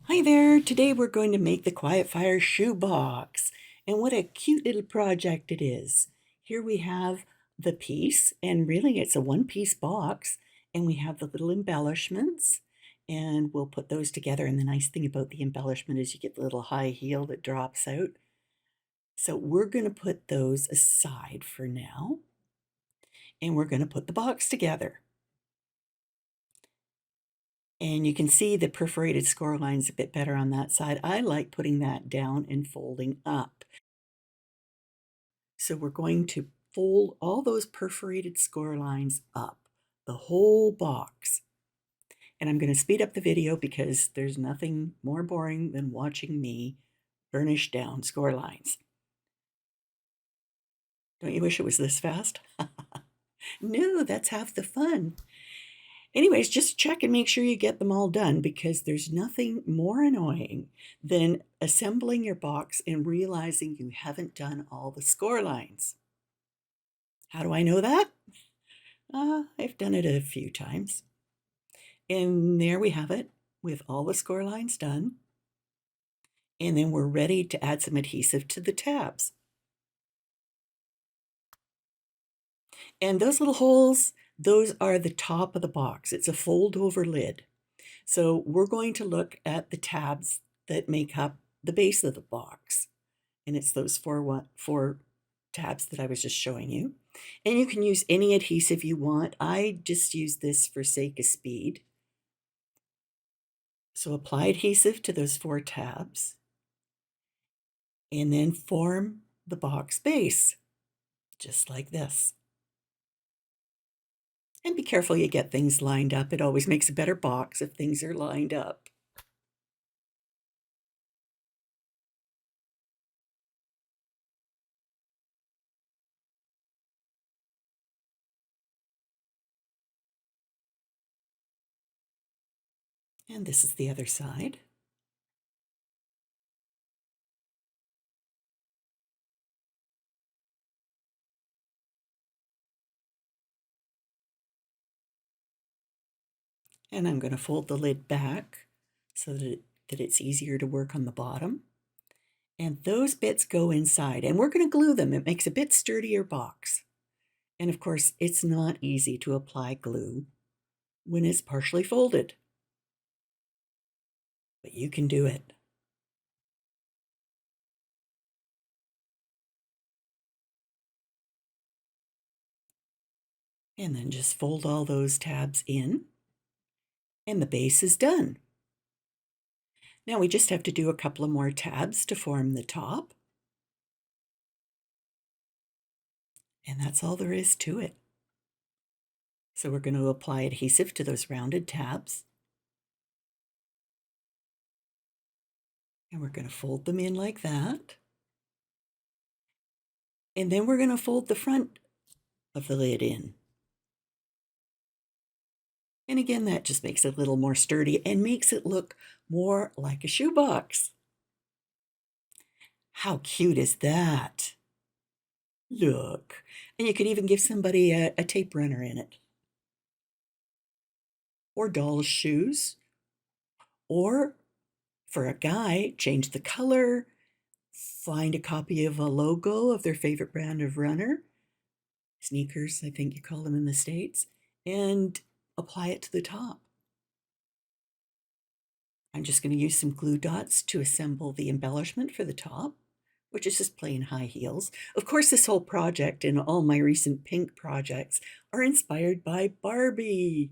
Hi there, today we're going to make the Quietfire Shoe Box, and what a cute little project it is. Here we have the piece, and really it's a one-piece box, and we have the little embellishments, and we'll put those together, and the nice thing about the embellishment is you get the little high heel that drops out. So we're going to put those aside for now, and we're going to put the box together. And you can see the perforated score lines a bit better on that side. I like putting that down and folding up. So we're going to fold all those perforated score lines up, the whole box. And I'm going to speed up the video because there's nothing more boring than watching me burnish down score lines. Don't you wish it was this fast? No, that's half the fun. Anyways, just check and make sure you get them all done because there's nothing more annoying than assembling your box and realizing you haven't done all the score lines. How do I know that? I've done it a few times. And there we have it with all the score lines done. And then we're ready to add some adhesive to the tabs. And those little holes, those are the top of the box. It's a fold over lid. So we're going to look at the tabs that make up the base of the box. And it's those four tabs that I was just showing you. And you can use any adhesive you want. I just use this for sake of speed. So apply adhesive to those four tabs and then form the box base, just like this. And be careful you get things lined up. It always makes a better box if things are lined up. And this is the other side. And I'm going to fold the lid back so that it's easier to work on the bottom. And those bits go inside, and we're going to glue them. It makes a bit sturdier box. And of course, it's not easy to apply glue when it's partially folded, but you can do it. And then just fold all those tabs in, and the base is done. Now we just have to do a couple of more tabs to form the top. And that's all there is to it. So we're going to apply adhesive to those rounded tabs. And we're going to fold them in like that. And then we're going to fold the front of the lid in. And again, that just makes it a little more sturdy and makes it look more like a shoebox. How cute is that? Look. And you could even give somebody a tape runner in it. Or doll's shoes. Or for a guy, change the color, find a copy of a logo of their favorite brand of runner, sneakers, I think you call them in the States, and apply it to the top. I'm just going to use some glue dots to assemble the embellishment for the top, which is just plain high heels. Of course, this whole project and all my recent pink projects are inspired by Barbie.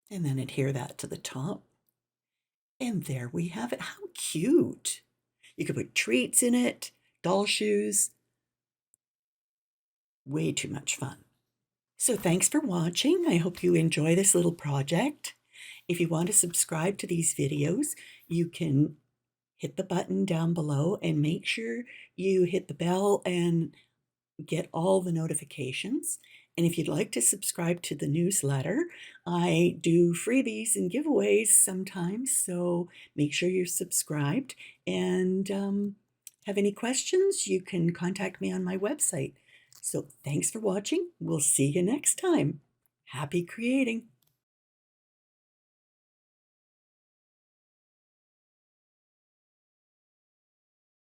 And then adhere that to the top. And there we have it. How cute. You could put treats in it, doll shoes. Way too much fun. So thanks for watching. I hope you enjoy this little project. If you want to subscribe to these videos, you can hit the button down below and make sure you hit the bell and get all the notifications. And if you'd like to subscribe to the newsletter, I do freebies and giveaways sometimes, so make sure you're subscribed. And have any questions, you can contact me on my website. So thanks for watching. We'll see you next time. Happy creating.